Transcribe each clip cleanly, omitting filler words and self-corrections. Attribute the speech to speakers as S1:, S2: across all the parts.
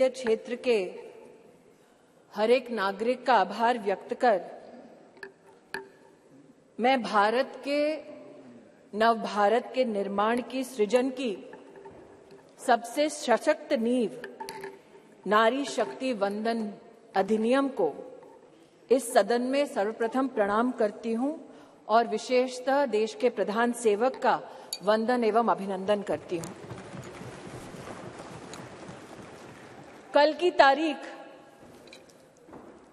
S1: क्षेत्र के हर एक नागरिक का आभार व्यक्त कर मैं भारत के नव भारत के निर्माण की सृजन की सबसे सशक्त नींव नारी शक्ति वंदन अधिनियम को इस सदन में सर्वप्रथम प्रणाम करती हूं और विशेषतः देश के प्रधान सेवक का वंदन एवं अभिनंदन करती हूं। कल की तारीख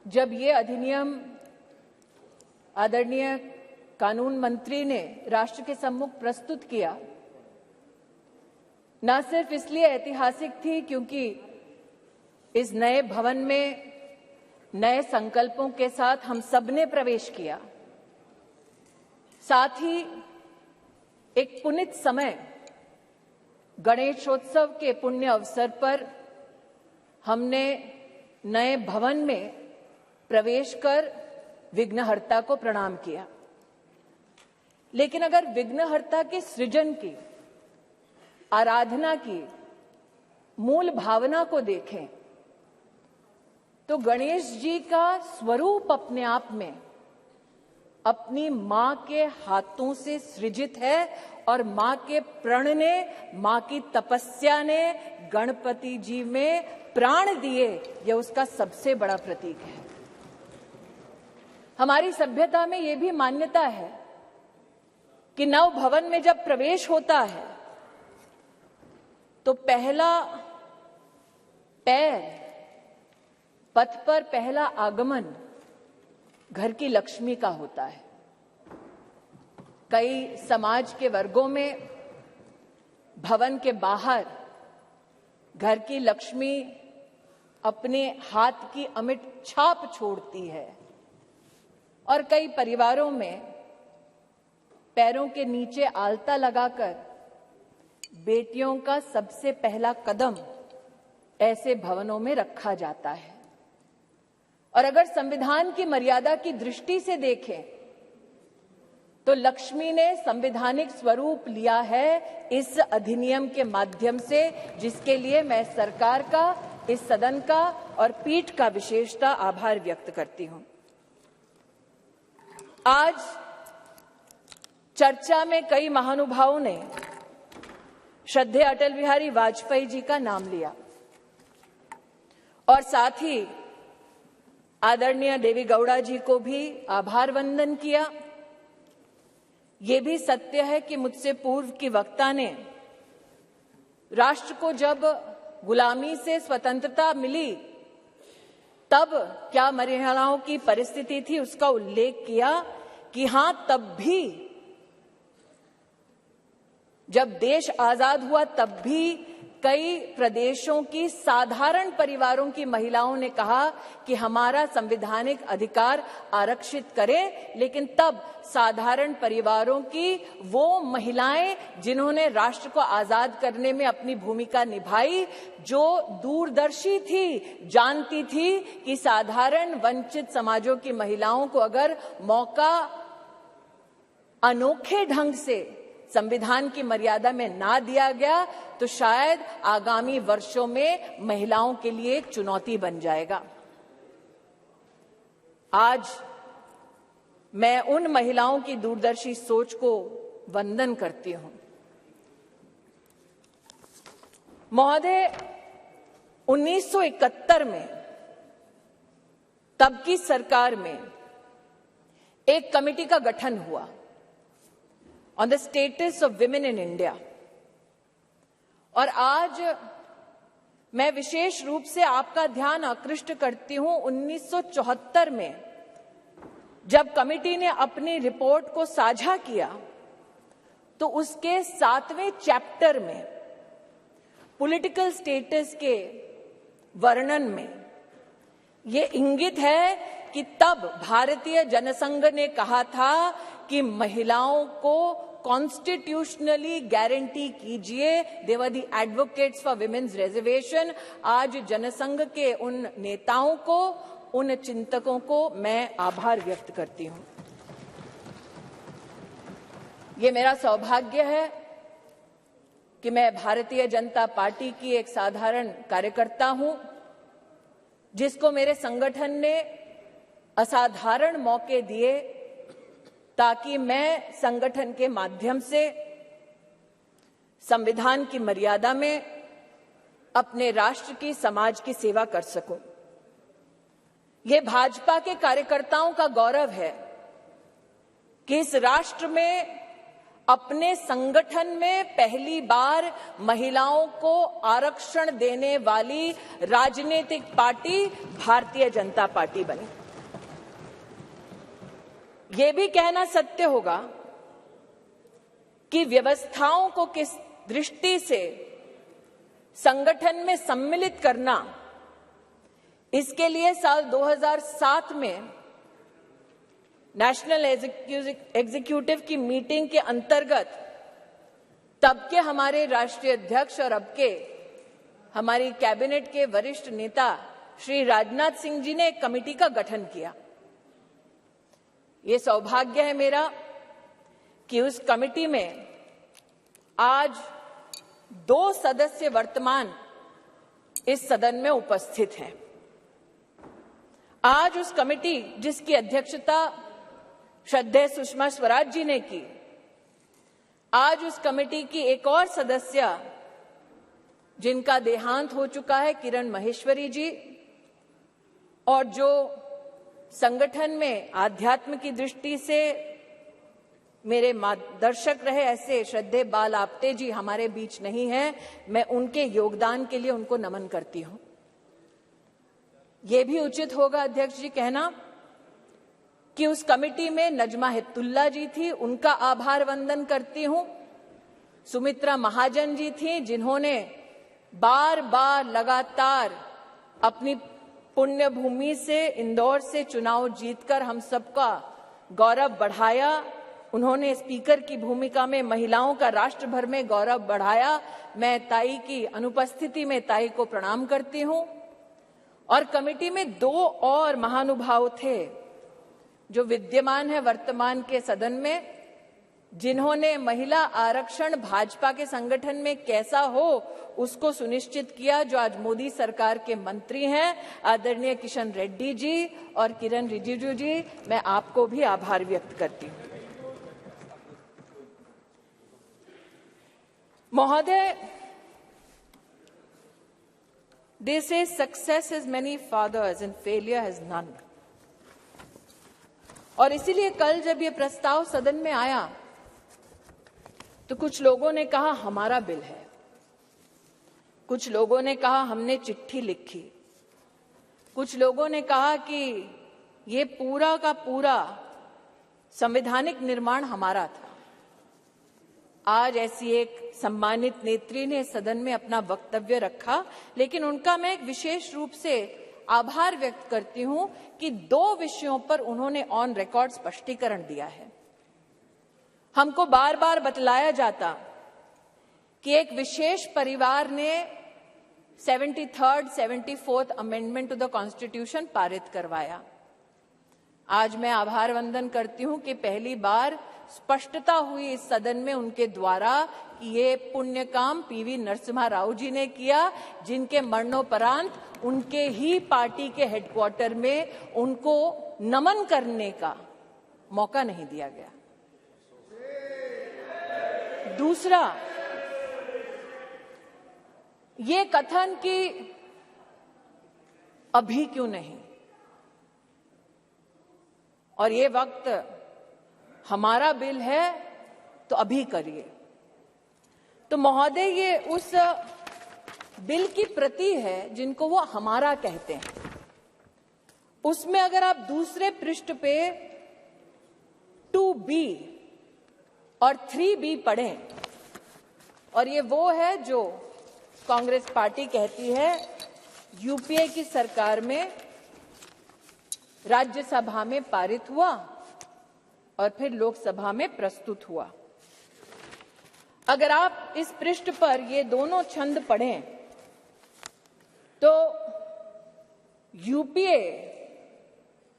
S1: जब ये अधिनियम आदरणीय कानून मंत्री ने राष्ट्र के सम्मुख प्रस्तुत किया, न सिर्फ इसलिए ऐतिहासिक थी क्योंकि इस नए भवन में नए संकल्पों के साथ हम सबने प्रवेश किया, साथ ही एक पुनीत समय गणेशोत्सव के पुण्य अवसर पर हमने नए भवन में प्रवेश कर विघ्नहर्ता को प्रणाम किया। लेकिन अगर विघ्नहर्ता के सृजन की, आराधना की मूल भावना को देखें तो गणेश जी का स्वरूप अपने आप में अपनी मां के हाथों से सृजित है और मां के प्रण ने, मां की तपस्या ने गणपति जी में प्राण दिए, यह उसका सबसे बड़ा प्रतीक है। हमारी सभ्यता में यह भी मान्यता है कि नव भवन में जब प्रवेश होता है तो पहला पैर, पथ पर पहला आगमन घर की लक्ष्मी का होता है। कई समाज के वर्गों में भवन के बाहर घर की लक्ष्मी अपने हाथ की अमिट छाप छोड़ती है और कई परिवारों में पैरों के नीचे आलता लगाकर बेटियों का सबसे पहला कदम ऐसे भवनों में रखा जाता है। और अगर संविधान की मर्यादा की दृष्टि से देखें तो लक्ष्मी ने संवैधानिक स्वरूप लिया है इस अधिनियम के माध्यम से, जिसके लिए मैं सरकार का, इस सदन का और पीठ का विशेषता आभार व्यक्त करती हूं। आज चर्चा में कई महानुभावों ने श्रद्धेय अटल बिहारी वाजपेयी जी का नाम लिया और साथ ही आदरणीय देवी गौड़ा जी को भी आभार वंदन किया। ये भी सत्य है कि मुझसे पूर्व की वक्ता ने राष्ट्र को जब गुलामी से स्वतंत्रता मिली तब क्या महिलाओं की परिस्थिति थी उसका उल्लेख किया कि हां, तब भी जब देश आजाद हुआ तब भी कई प्रदेशों की साधारण परिवारों की महिलाओं ने कहा कि हमारा संवैधानिक अधिकार आरक्षित करें, लेकिन तब साधारण परिवारों की वो महिलाएं जिन्होंने राष्ट्र को आजाद करने में अपनी भूमिका निभाई, जो दूरदर्शी थी, जानती थी कि साधारण वंचित समाजों की महिलाओं को अगर मौका अनोखे ढंग से संविधान की मर्यादा में ना दिया गया तो शायद आगामी वर्षों में महिलाओं के लिए एक चुनौती बन जाएगा। आज मैं उन महिलाओं की दूरदर्शी सोच को वंदन करती हूं। महोदय, 1971 में तब की सरकार में एक कमेटी का गठन हुआ on the status of women in India, और आज मैं विशेष रूप से आपका ध्यान आकृष्ट करती हूं 1974 में जब कमेटी ने अपनी रिपोर्ट को साझा किया तो उसके 7वें चैप्टर में पॉलिटिकल स्टेटस के वर्णन में ये इंगित है कि तब भारतीय जनसंघ ने कहा था कि महिलाओं को कॉन्स्टिट्यूशनली गारंटी कीजिए। They were the advocates for women's reservation. आज जनसंघ के उन नेताओं को, उन चिंतकों को मैं आभार व्यक्त करती हूं। ये मेरा सौभाग्य है कि मैं भारतीय जनता पार्टी की एक साधारण कार्यकर्ता हूं जिसको मेरे संगठन ने असाधारण मौके दिए ताकि मैं संगठन के माध्यम से संविधान की मर्यादा में अपने राष्ट्र की, समाज की सेवा कर सकूं। ये भाजपा के कार्यकर्ताओं का गौरव है कि इस राष्ट्र में अपने संगठन में पहली बार महिलाओं को आरक्षण देने वाली राजनीतिक पार्टी भारतीय जनता पार्टी बनी। ये भी कहना सत्य होगा कि व्यवस्थाओं को किस दृष्टि से संगठन में सम्मिलित करना, इसके लिए साल 2007 में नेशनल एग्जीक्यूटिव की मीटिंग के अंतर्गत तब के हमारे राष्ट्रीय अध्यक्ष और अब के हमारी कैबिनेट के वरिष्ठ नेता श्री राजनाथ सिंह जी ने एक कमेटी का गठन किया। ये सौभाग्य है मेरा कि उस कमेटी में आज 2 सदस्य वर्तमान इस सदन में उपस्थित हैं। आज उस कमेटी जिसकी अध्यक्षता श्रद्धेय सुषमा स्वराज जी ने की, आज उस कमेटी की एक और सदस्य जिनका देहांत हो चुका है, किरण माहेश्वरी जी, और जो संगठन में आध्यात्म की दृष्टि से मेरे मार्गदर्शक रहे, ऐसे श्रद्धेय बाल आपटे जी हमारे बीच नहीं हैं। मैं उनके योगदान के लिए उनको नमन करती हूं। यह भी उचित होगा अध्यक्ष जी कहना कि उस कमेटी में नजमा हिप्तुल्ला जी थी, उनका आभार वंदन करती हूं। सुमित्रा महाजन जी थी, जिन्होंने बार बार लगातार अपनी पुण्य भूमि से, इंदौर से चुनाव जीतकर हम सबका गौरव बढ़ाया। उन्होंने स्पीकर की भूमिका में महिलाओं का राष्ट्र भर में गौरव बढ़ाया। मैं ताई की अनुपस्थिति में ताई को प्रणाम करती हूं। और कमेटी में 2 और महानुभाव थे जो विद्यमान है वर्तमान के सदन में, जिन्होंने महिला आरक्षण भाजपा के संगठन में कैसा हो उसको सुनिश्चित किया, जो आज मोदी सरकार के मंत्री हैं, आदरणीय किशन रेड्डी जी और किरण रिजिजू जी। मैं आपको भी आभार व्यक्त करती हूं। महोदय, they say success has many fathers and failure has none. और इसीलिए कल जब ये प्रस्ताव सदन में आया तो कुछ लोगों ने कहा हमारा बिल है, कुछ लोगों ने कहा हमने चिट्ठी लिखी, कुछ लोगों ने कहा कि ये पूरा का पूरा संवैधानिक निर्माण हमारा था। आज ऐसी एक सम्मानित नेत्री ने सदन में अपना वक्तव्य रखा, लेकिन उनका मैं एक विशेष रूप से आभार व्यक्त करती हूं कि 2 विषयों पर उन्होंने ऑन रिकॉर्ड स्पष्टीकरण दिया है। हमको बार बार बतलाया जाता कि एक विशेष परिवार ने 73rd, 74th amendment to the constitution पारित करवाया। आज मैं आभार वंदन करती हूं कि पहली बार स्पष्टता हुई इस सदन में उनके द्वारा कि ये पुण्य काम पीवी नरसिम्हा राव जी ने किया, जिनके मरणोपरांत उनके ही पार्टी के हेडक्वार्टर में उनको नमन करने का मौका नहीं दिया गया। दूसरा, ये कथन कि अभी क्यों नहीं और ये वक्त हमारा बिल है तो अभी करिए। तो महोदय, ये उस बिल की प्रति है जिनको वो हमारा कहते हैं। उसमें अगर आप दूसरे पृष्ठ पे 2B और 3B पढ़ें, और ये वो है जो कांग्रेस पार्टी कहती है यूपीए की सरकार में राज्यसभा में पारित हुआ और फिर लोकसभा में प्रस्तुत हुआ। अगर आप इस पृष्ठ पर ये दोनों छंद पढ़ें तो यूपीए,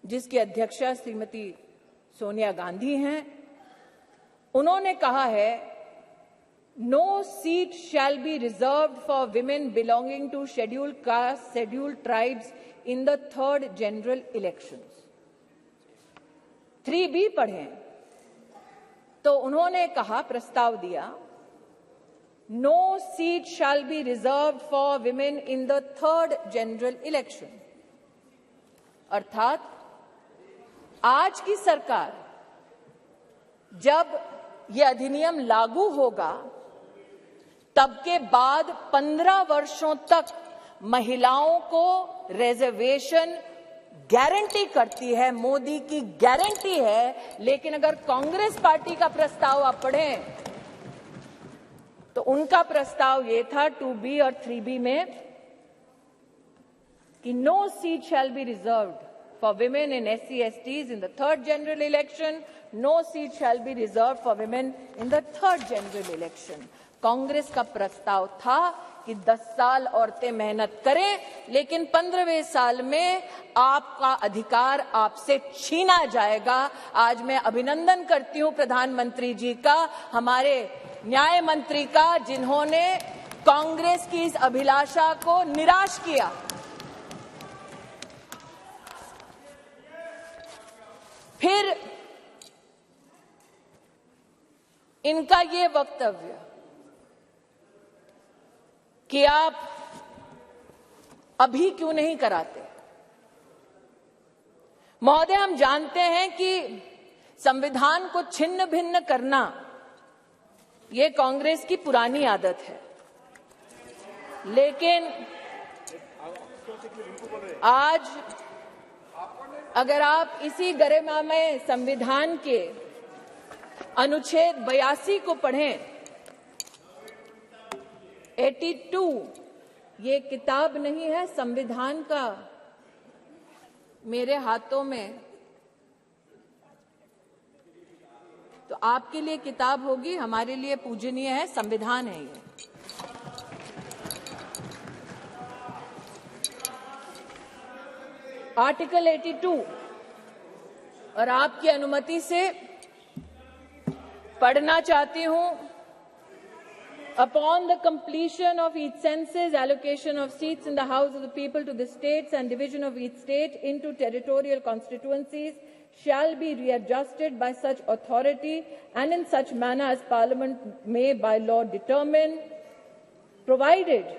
S1: जिसकी अध्यक्षा श्रीमती सोनिया गांधी हैं, उन्होंने कहा है No seat shall be reserved for women belonging to scheduled castes, scheduled tribes in the third general elections. 3B पढ़ें तो उन्होंने कहा, प्रस्ताव दिया, no seat shall be reserved for women in the third general election. अर्थात आज की सरकार जब ये अधिनियम लागू होगा तब के बाद 15 वर्षों तक महिलाओं को रिजर्वेशन गारंटी करती है, मोदी की गारंटी है। लेकिन अगर कांग्रेस पार्टी का प्रस्ताव आप पढ़ें तो उनका प्रस्ताव ये था 2B और 3B में कि no seat shall be reserved for women and SC/STs in the third general election. No seat shall be reserved for women in the third general election. Congress का प्रस्ताव था कि 10 साल औरतें मेहनत करें, लेकिन 15वें साल में आपका अधिकार आपसे छीना जाएगा। आज मैं अभिनंदन करती हूं प्रधानमंत्री जी का, हमारे न्याय मंत्री का, जिन्होंने कांग्रेस की इस अभिलाषा को निराश किया। फिर इनका ये वक्तव्य कि आप अभी क्यों नहीं कराते। महोदय, हम जानते हैं कि संविधान को छिन्न भिन्न करना ये कांग्रेस की पुरानी आदत है, लेकिन आज अगर आप इसी गरिमामय संविधान के अनुच्छेद 82 को पढ़ें, 82, ये किताब नहीं है संविधान का मेरे हाथों में, तो आपके लिए किताब होगी, हमारे लिए पूजनीय है, संविधान है ये। आर्टिकल 82 और आपकी अनुमति से पढ़ना चाहती हूं। Upon the completion of each census, allocation of seats in the House of the People to the states and division of each state into territorial constituencies shall be readjusted by such authority and in such manner as Parliament may by law determine, provided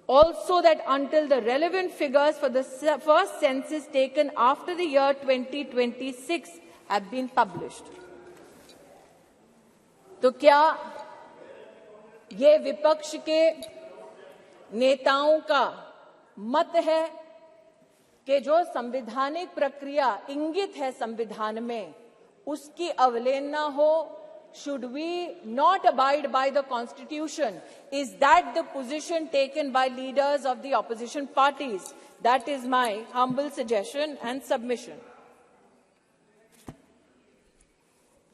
S1: also that until the relevant figures for the first census taken after the year 2026 have been published. तो क्या ये विपक्ष के नेताओं का मत है कि जो संवैधानिक प्रक्रिया इंगित है संविधान में, उसकी अवहेलना हो? Should we not abide by the Constitution? Is that the position taken by leaders of the opposition parties? That is my humble suggestion and submission.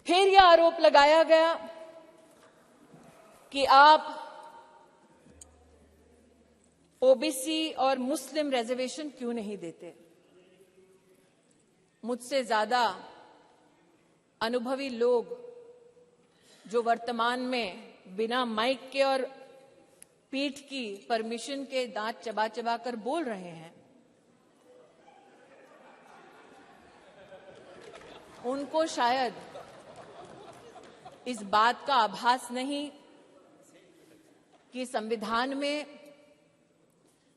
S1: फिर यह आरोप लगाया गया कि आप ओबीसी और मुस्लिम रिजर्वेशन क्यों नहीं देते। मुझसे ज्यादा अनुभवी लोग जो वर्तमान में बिना माइक के और पीठ की परमिशन के दांत चबा चबा कर बोल रहे हैं, उनको शायद इस बात का आभास नहीं कि संविधान में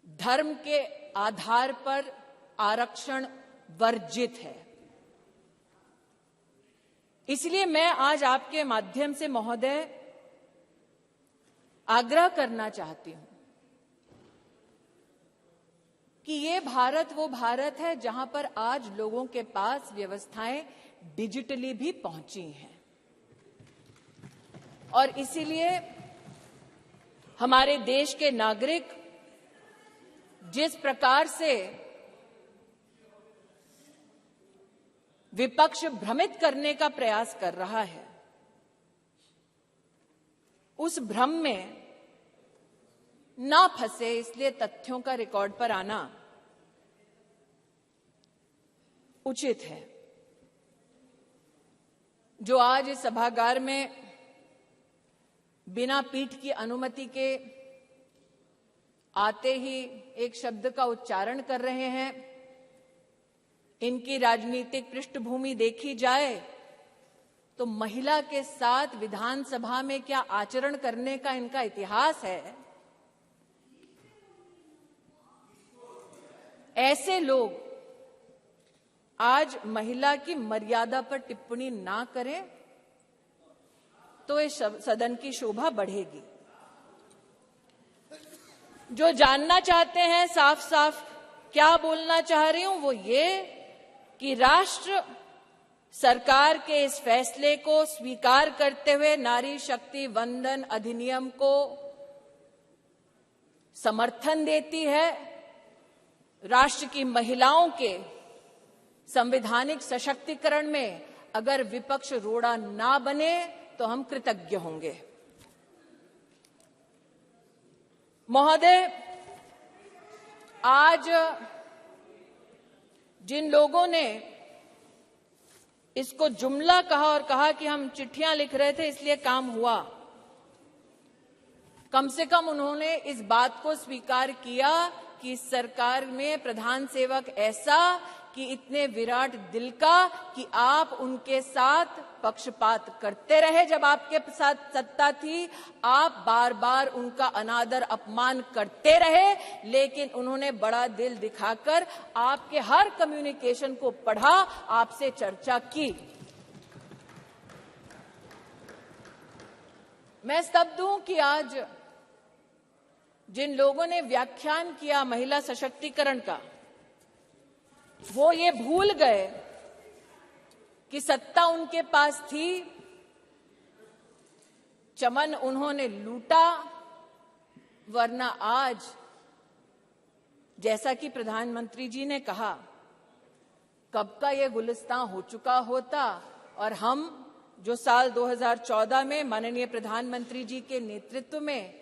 S1: धर्म के आधार पर आरक्षण वर्जित है। इसलिए मैं आज आपके माध्यम से महोदय आग्रह करना चाहती हूं कि ये भारत वो भारत है जहां पर आज लोगों के पास व्यवस्थाएं डिजिटली भी पहुंची हैं, और इसीलिए हमारे देश के नागरिक जिस प्रकार से विपक्ष भ्रमित करने का प्रयास कर रहा है, उस भ्रम में ना फंसे, इसलिए तथ्यों का रिकॉर्ड पर आना उचित है। जो आज इस सभागार में बिना पीठ की अनुमति के आते ही एक शब्द का उच्चारण कर रहे हैं। इनकी राजनीतिक पृष्ठभूमि देखी जाए तो महिला के साथ विधानसभा में क्या आचरण करने का इनका इतिहास है। ऐसे लोग आज महिला की मर्यादा पर टिप्पणी ना करें तो इस सदन की शोभा बढ़ेगी। जो जानना चाहते हैं साफ साफ क्या बोलना चाह रही हूं वो ये कि राष्ट्र सरकार के इस फैसले को स्वीकार करते हुए नारी शक्ति वंदन अधिनियम को समर्थन देती है। राष्ट्र की महिलाओं के संवैधानिक सशक्तिकरण में अगर विपक्ष रोड़ा ना बने तो हम कृतज्ञ होंगे। महोदय, आज जिन लोगों ने इसको जुमला कहा और कहा कि हम चिट्ठियां लिख रहे थे इसलिए काम हुआ, कम से कम उन्होंने इस बात को स्वीकार किया कि सरकार में प्रधान सेवक ऐसा कि इतने विराट दिल का कि आप उनके साथ पक्षपात करते रहे। जब आपके साथ सत्ता थी आप बार बार उनका अनादर अपमान करते रहे, लेकिन उन्होंने बड़ा दिल दिखाकर आपके हर कम्युनिकेशन को पढ़ा, आपसे चर्चा की। मैं स्तब्ध हूं कि आज जिन लोगों ने व्याख्यान किया महिला सशक्तिकरण का, वो ये भूल गए कि सत्ता उनके पास थी, चमन उन्होंने लूटा, वरना आज जैसा कि प्रधानमंत्री जी ने कहा कब का ये गुलिस्तां हो चुका होता और हम जो साल 2014 में माननीय प्रधानमंत्री जी के नेतृत्व में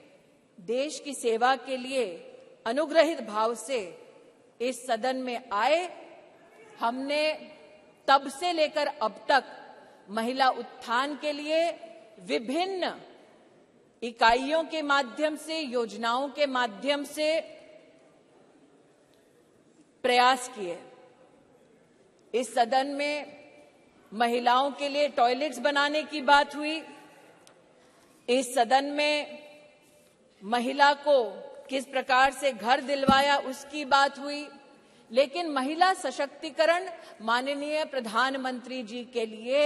S1: देश की सेवा के लिए अनुग्रहित भाव से इस सदन में आए, हमने तब से लेकर अब तक महिला उत्थान के लिए विभिन्न इकाइयों के माध्यम से, योजनाओं के माध्यम से प्रयास किए। इस सदन में महिलाओं के लिए टॉयलेट्स बनाने की बात हुई, इस सदन में महिला को किस प्रकार से घर दिलवाया उसकी बात हुई, लेकिन महिला सशक्तिकरण माननीय प्रधानमंत्री जी के लिए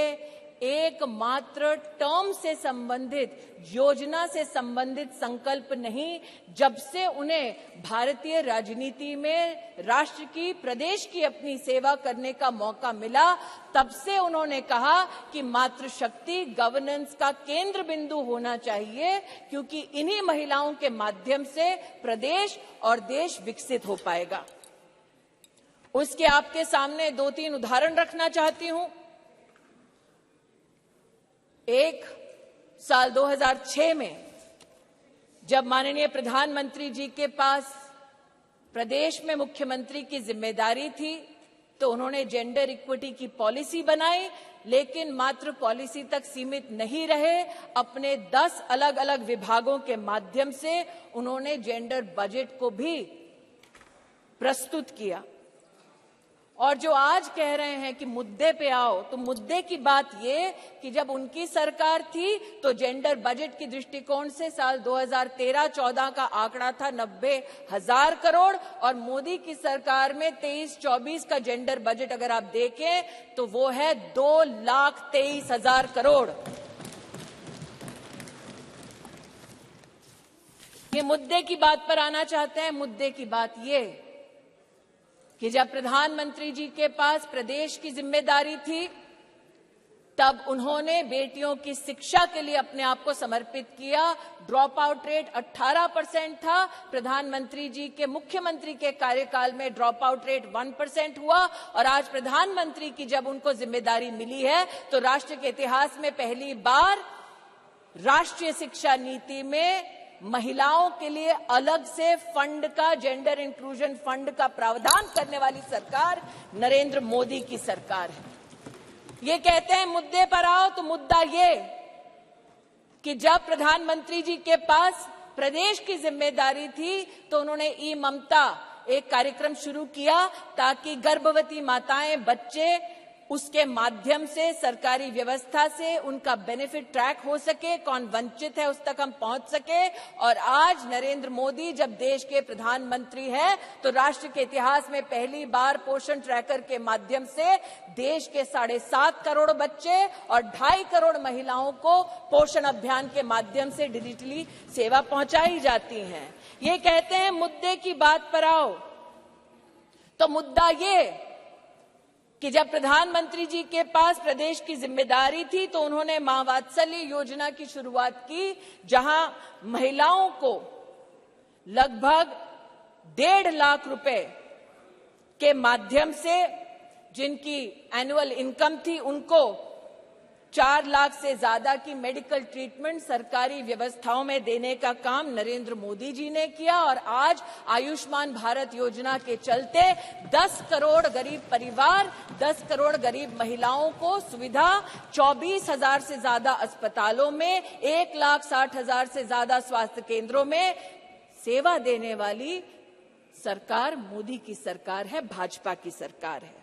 S1: एकमात्र टर्म से संबंधित, योजना से संबंधित संकल्प नहीं। जब से उन्हें भारतीय राजनीति में राष्ट्र की, प्रदेश की अपनी सेवा करने का मौका मिला, तब से उन्होंने कहा कि मातृशक्ति गवर्नेंस का केंद्र बिंदु होना चाहिए, क्योंकि इन्हीं महिलाओं के माध्यम से प्रदेश और देश विकसित हो पाएगा। उसके आपके सामने 2-3 उदाहरण रखना चाहती हूं। एक, साल 2006 में जब माननीय प्रधानमंत्री जी के पास प्रदेश में मुख्यमंत्री की जिम्मेदारी थी तो उन्होंने जेंडर इक्विटी की पॉलिसी बनाई, लेकिन मात्र पॉलिसी तक सीमित नहीं रहे, अपने 10 अलग अलग विभागों के माध्यम से उन्होंने जेंडर बजट को भी प्रस्तुत किया। और जो आज कह रहे हैं कि मुद्दे पे आओ, तो मुद्दे की बात ये कि जब उनकी सरकार थी तो जेंडर बजट की दृष्टिकोण से साल 2013-14 का आंकड़ा था 90,000 करोड़ और मोदी की सरकार में 23-24 का जेंडर बजट अगर आप देखें तो वो है 2,23,000 करोड़। ये मुद्दे की बात पर आना चाहते हैं। मुद्दे की बात ये कि जब प्रधानमंत्री जी के पास प्रदेश की जिम्मेदारी थी तब उन्होंने बेटियों की शिक्षा के लिए अपने आप को समर्पित किया। ड्रॉप आउट रेट 18% था, प्रधानमंत्री जी के मुख्यमंत्री के कार्यकाल में ड्रॉप आउट रेट 1% हुआ और आज प्रधानमंत्री की जब उनको जिम्मेदारी मिली है तो राष्ट्र के इतिहास में पहली बार राष्ट्रीय शिक्षा नीति में महिलाओं के लिए अलग से फंड का, जेंडर इंक्लूजन फंड का प्रावधान करने वाली सरकार नरेंद्र मोदी की सरकार है। ये कहते हैं मुद्दे पर आओ, तो मुद्दा ये कि जब प्रधानमंत्री जी के पास प्रदेश की जिम्मेदारी थी तो उन्होंने ई ममता एक कार्यक्रम शुरू किया ताकि गर्भवती माताएं, बच्चे उसके माध्यम से सरकारी व्यवस्था से उनका बेनिफिट ट्रैक हो सके, कौन वंचित है उस तक हम पहुंच सके। और आज नरेंद्र मोदी जब देश के प्रधानमंत्री हैं तो राष्ट्र के इतिहास में पहली बार पोषण ट्रैकर के माध्यम से देश के 7.5 करोड़ बच्चे और 2.5 करोड़ महिलाओं को पोषण अभियान के माध्यम से डिजिटली सेवा पहुंचाई जाती है। ये कहते हैं मुद्दे की बात पर आओ, तो मुद्दा ये कि जब प्रधानमंत्री जी के पास प्रदेश की जिम्मेदारी थी तो उन्होंने मां वात्सल्य योजना की शुरुआत की, जहां महिलाओं को लगभग 1.5 लाख रुपए के माध्यम से जिनकी एनुअल इनकम थी उनको 4 लाख से ज्यादा की मेडिकल ट्रीटमेंट सरकारी व्यवस्थाओं में देने का काम नरेंद्र मोदी जी ने किया। और आज आयुष्मान भारत योजना के चलते 10 करोड़ गरीब परिवार, 10 करोड़ गरीब महिलाओं को सुविधा, 24,000 से ज्यादा अस्पतालों में, 1,60,000 से ज्यादा स्वास्थ्य केंद्रों में सेवा देने वाली सरकार मोदी की सरकार है, भाजपा की सरकार है।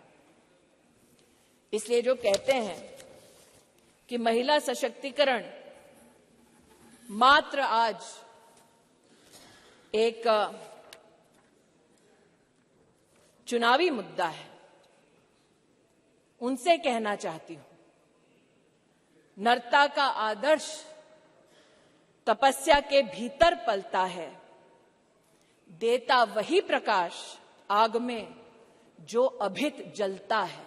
S1: इसलिए जो कहते हैं कि महिला सशक्तिकरण मात्र आज एक चुनावी मुद्दा है, उनसे कहना चाहती हूं, नरता का आदर्श तपस्या के भीतर पलता है, देता वही प्रकाश आग में जो अभित जलता है।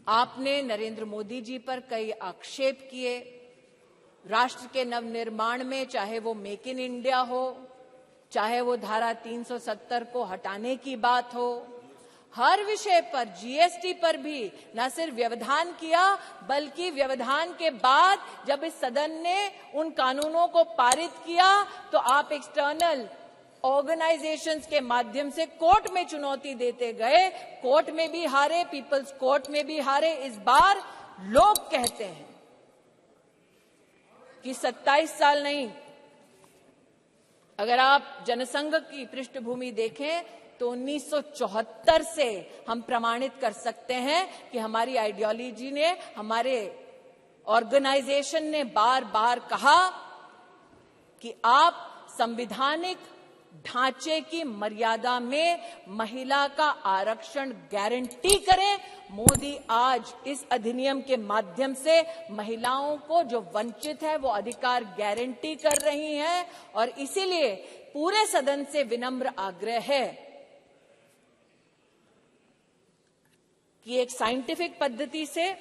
S1: आपने नरेंद्र मोदी जी पर कई आक्षेप किए राष्ट्र के नवनिर्माण में, चाहे वो मेक इन इंडिया हो, चाहे वो धारा 370 को हटाने की बात हो, हर विषय पर, जीएसटी पर भी न सिर्फ व्यवधान किया बल्कि व्यवधान के बाद जब इस सदन ने उन कानूनों को पारित किया तो आप एक्सटर्नल ऑर्गेनाइजेशंस के माध्यम से कोर्ट में चुनौती देते गए, कोर्ट में भी हारे, पीपल्स कोर्ट में भी हारे। इस बार लोग कहते हैं कि 27 साल नहीं, अगर आप जनसंघ की पृष्ठभूमि देखें तो 1974 से हम प्रमाणित कर सकते हैं कि हमारी आइडियोलॉजी ने, हमारे ऑर्गेनाइजेशन ने बार बार कहा कि आप संवैधानिक ढांचे की मर्यादा में महिला का आरक्षण गारंटी करें। मोदी आज इस अधिनियम के माध्यम से महिलाओं को जो वंचित है वो अधिकार गारंटी कर रही हैं। और इसीलिए पूरे सदन से विनम्र आग्रह है कि एक साइंटिफिक पद्धति से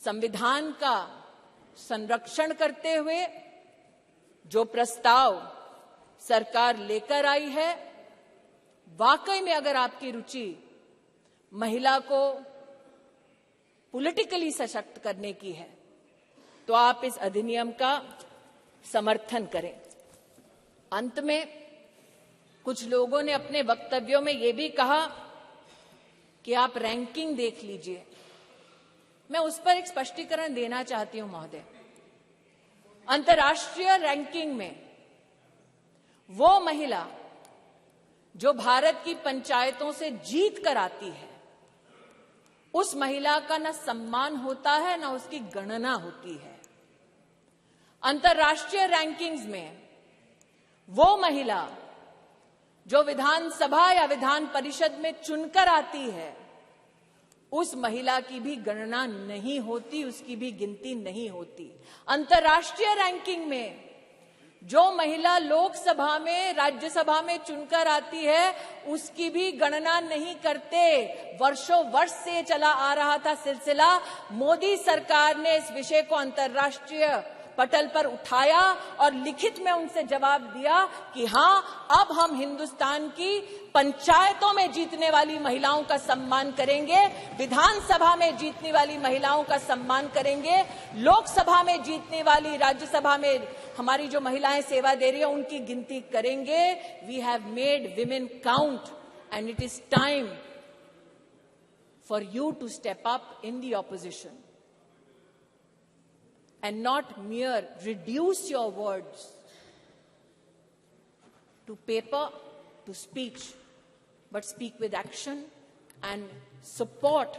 S1: संविधान का संरक्षण करते हुए जो प्रस्ताव सरकार लेकर आई है, वाकई में अगर आपकी रुचि महिला को पॉलिटिकली सशक्त करने की है तो आप इस अधिनियम का समर्थन करें। अंत में कुछ लोगों ने अपने वक्तव्यों में यह भी कहा कि आप रैंकिंग देख लीजिए। मैं उस पर एक स्पष्टीकरण देना चाहती हूं महोदय। अंतर्राष्ट्रीय रैंकिंग में वो महिला जो भारत की पंचायतों से जीत कर आती है, उस महिला का न सम्मान होता है न उसकी गणना होती है। अंतर्राष्ट्रीय रैंकिंग्स में वो महिला जो विधानसभा या विधान परिषद में चुनकर आती है, उस महिला की भी गणना नहीं होती, उसकी भी गिनती नहीं होती। अंतर्राष्ट्रीय रैंकिंग में जो महिला लोकसभा में, राज्यसभा में चुनकर आती है, उसकी भी गणना नहीं करते। वर्षों वर्ष से चला आ रहा था सिलसिला। मोदी सरकार ने इस विषय को अंतर्राष्ट्रीय पटल पर उठाया और लिखित में उनसे जवाब दिया कि हां, अब हम हिंदुस्तान की पंचायतों में जीतने वाली महिलाओं का सम्मान करेंगे, विधानसभा में जीतने वाली महिलाओं का सम्मान करेंगे, लोकसभा में जीतने वाली, राज्यसभा में हमारी जो महिलाएं सेवा दे रही है उनकी गिनती करेंगे। We have made women count and it is time for you to step up in the opposition. and not mere reduce your words to paper, to speech, but speak with action and support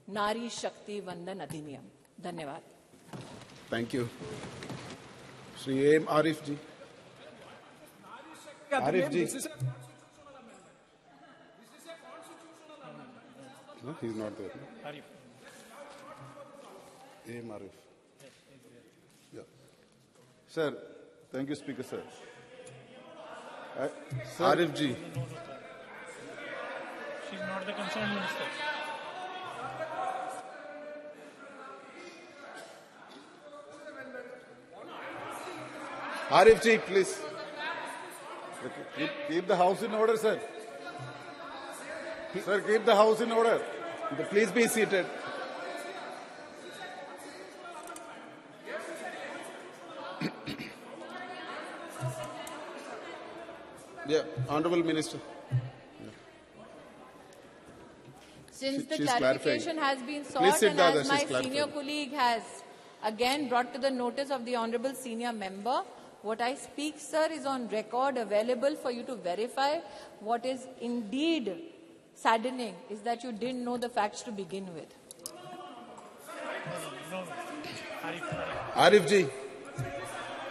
S1: Nari Shakti Vandan Adhiniyam. Dhanyavad.
S2: Thank you. Shri A.M. Arif ji. Arif ji. No, he's not there.
S3: Arif.
S2: A.M. Arif. Yeah. Sir, thank you, Speaker, sir. Arif ji.
S3: She's not the concerned minister.
S2: Arif ji, please. Keep the house in order, sir. Sir, keep the house in order. Please be seated. Yeah, Honorable Minister.
S1: Since the
S2: She's
S1: clarification
S2: clarifying.
S1: has been sought,
S2: Please sit
S1: and
S2: down,
S1: as
S2: she's
S1: my
S2: clarifying.
S1: senior colleague has again brought to the notice of the Honourable Senior Member, what I speak, sir, is on record, available for you to verify. What is indeed saddening is that you didn't know the facts to begin with.
S3: No. Arif.
S2: Arif ji.